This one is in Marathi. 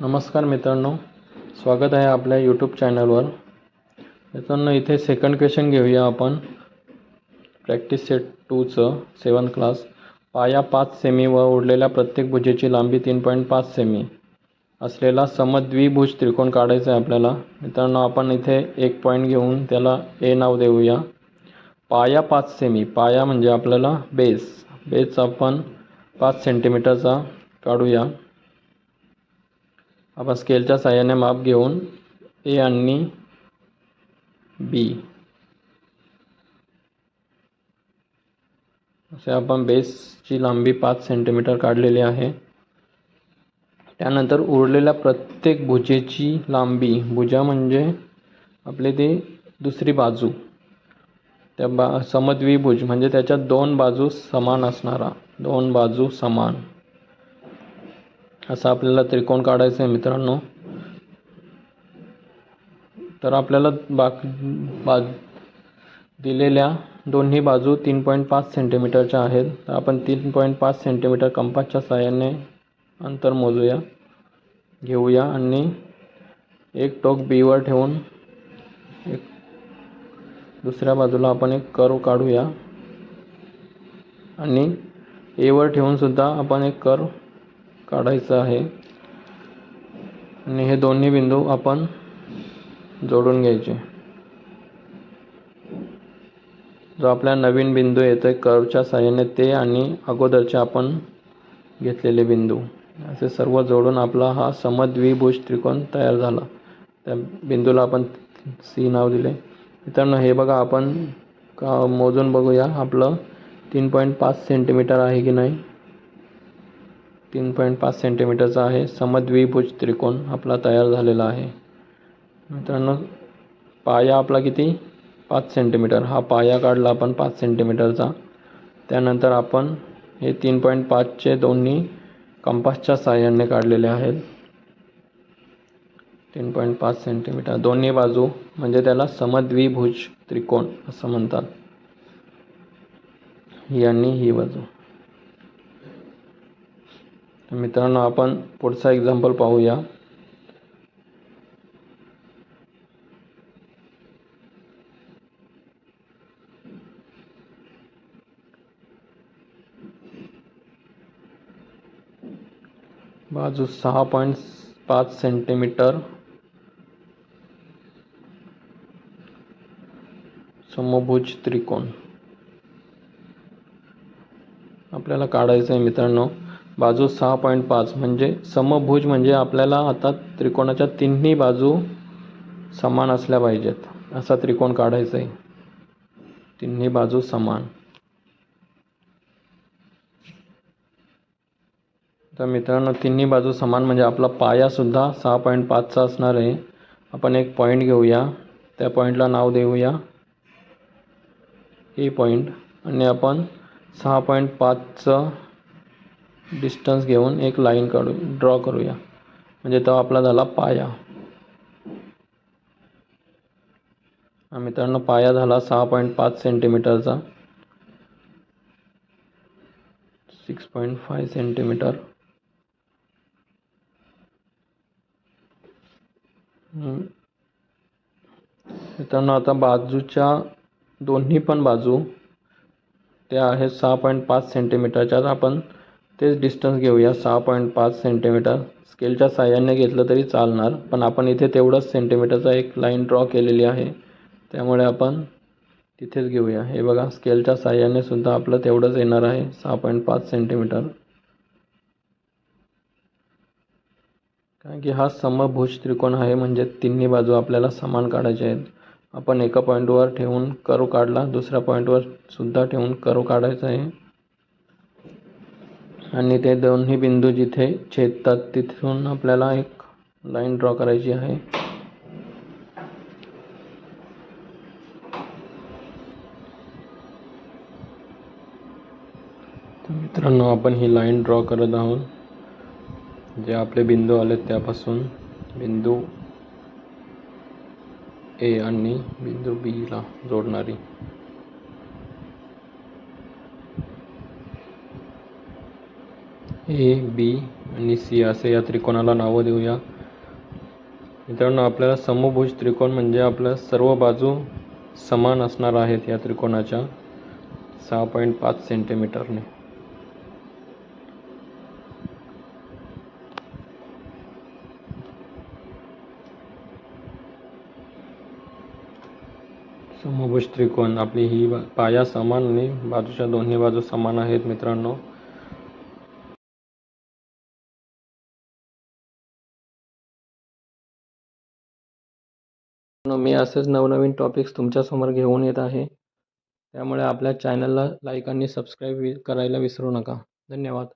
नमस्कार मित्रांनो, स्वागत आहे आपल्या यूट्यूब चॅनलवर. मित्रांनो, इथे सेकंड क्वेश्चन घेऊया आपण. प्रॅक्टिस सेट 2चं 7th क्लास. पाया 5 सेमी व उरलेल्या प्रत्येक भुजेची लांबी 3.5 सेमी असलेला समद्विभुज त्रिकोण काढायचा आहे आपल्याला. मित्रांनो, आपण इथे एक पॉईंट घेऊन त्याला ए नाव देऊया. पाया 5 सेमी, पाया म्हणजे आपल्याला बेस आपण 5 सेंटीमीटरचा काढूया. आपण स्केलच्या साहाय्याने माप घेऊन ए आणि बी असे आपण बेसची लांबी 5 सेंटीमीटर काढलेली आहे. त्यानंतर उरलेल्या प्रत्येक भुजेची लांबी, भुजा म्हणजे आपली ती दुसरी बाजू, त्या समद्विभुज म्हणजे त्याच्या दोन बाजू समान असणारा, दोन बाजू समान असा आपल्याला त्रिकोण काढायचा आहे मित्रांनो. तर आपल्याला दिलेल्या दोन्ही बाजू 3.5 सेंटीमीटरच्या आहेत. तर आपण 3.5 सेंटीमीटर कंपासच्या साहाय्याने अंतर घेऊया आणि एक टोक बी वर ठेवून दुसऱ्या बाजूला आपण एक कर्व काढूया आणि ए वर ठेवून सुद्धा आपण एक कर्व काढायचा आहे आणि हे दोन्ही बिंदू आपण जोडून घ्यायचे. जो आपला नवीन बिंदू येतोय कर्वच्या साहाय्याने ते आणि अगोदरचे आपण घेतलेले बिंदू असे सर्व जोडून आपला हा समद्विभुज त्रिकोण तयार झाला. त्या बिंदूला आपण सी नाव दिले. मित्रांनो, हे बघा, आपण मोजून बघूया आपलं 3.5 सेंटीमीटर आहे की नाही. 3.5 सेंटीमीटरचा आहे. समद्विभुज त्रिकोण आपला तयार झालेला आहे. मित्रांनो, पाया आपला किती? 5 सेंटीमीटर. हा पाया काढला आपण 5 सेंटीमीटरचा. त्यानंतर आपण हे 3.5चे दोन्ही कंपासच्या साहाय्याने काढलेले आहेत. 3.5 सेंटीमीटर दोन्ही बाजू म्हणजे त्याला समद्विभुज त्रिकोण असं म्हणतात, ही आणि ही बाजू. तर मित्रांनो, आपण पुढचा एक्झाम्पल पाहूया. बाजू 6.5 सेंटीमीटर समभुज त्रिकोण आपल्याला काढायचं आहे मित्रांनो. बाजू 6.5 म्हणजे समभुज म्हणजे आपल्याला आता त्रिकोणाच्या तिन्ही बाजू समान असल्या पाहिजेत असा त्रिकोण काढायचा आहे. तिन्ही बाजू समान. तर मित्रांनो, तिन्ही बाजू समान म्हणजे आपला पाया सुद्धा 6.5चा असणार आहे. आपण एक पॉईंट घेऊया, त्या पॉईंटला नाव देऊया ए पॉईंट आणि आपण 6.5चं डिस्टन्स घेऊन एक लाईन ड्रॉ करूया. म्हणजे तो आपला झाला पाया. मित्रांनो, पाया झाला 6.5 सेंटीमीटरचा. 6.5 सेंटीमीटर. मित्रांनो, आता बाजूच्या दोन्ही पण बाजू त्या आहेत 6.5 सेंटीमीटरच्या. आपण तेच डिस्टन्स घेऊया 6.5 सेंटीमीटर. स्केलच्या साहाय्याने घेतलं तरी चालणार, पण आपण इथे तेवढंच सेंटीमीटरचा एक लाईन ड्रॉ केलेली आहे, त्यामुळे आपण तिथेच घेऊया. हे बघा, स्केलच्या साहाय्याने सुद्धा आपलं तेवढंच येणार आहे 6.5 सेंटीमीटर. कारण की हा समभुज त्रिकोण आहे म्हणजे तिन्ही बाजू आपल्याला समान काढायचे आहेत. आपण एका पॉईंटवर ठेवून कर्व काढला, दुसऱ्या पॉईंटवर सुद्धा ठेवून कर्व काढायचा आहे आणि ते दोन्ही बिंदू जिथे छेदतात तिथून आपल्याला एक लाईन ड्रॉ करायची आहे. तर मित्रांनो, आपण ही लाईन ड्रॉ करत आहोत. जे आपले बिंदू आलेत त्यापासून बिंदू ए आणि बिंदू बी ला जोडणारी. ए बी आणि सी असे या त्रिकोणाला नावं देऊया. मित्रांनो, आपल्याला समभुज त्रिकोण म्हणजे आपल्या सर्व बाजू समान असणार आहेत या त्रिकोणाच्या 6.5 सेंटीमीटरने. समभुज त्रिकोण आपली ही पाया समान आणि बाजूच्या दोन्ही बाजू समान आहेत मित्रांनो. मी असेच नवनवीन टॉपिक्स तुमच्यासमोर घेऊन येत आहे. त्यामुळे आपल्या चॅनलला लाईक आणि सबस्क्राईब करायला विसरू नका. धन्यवाद.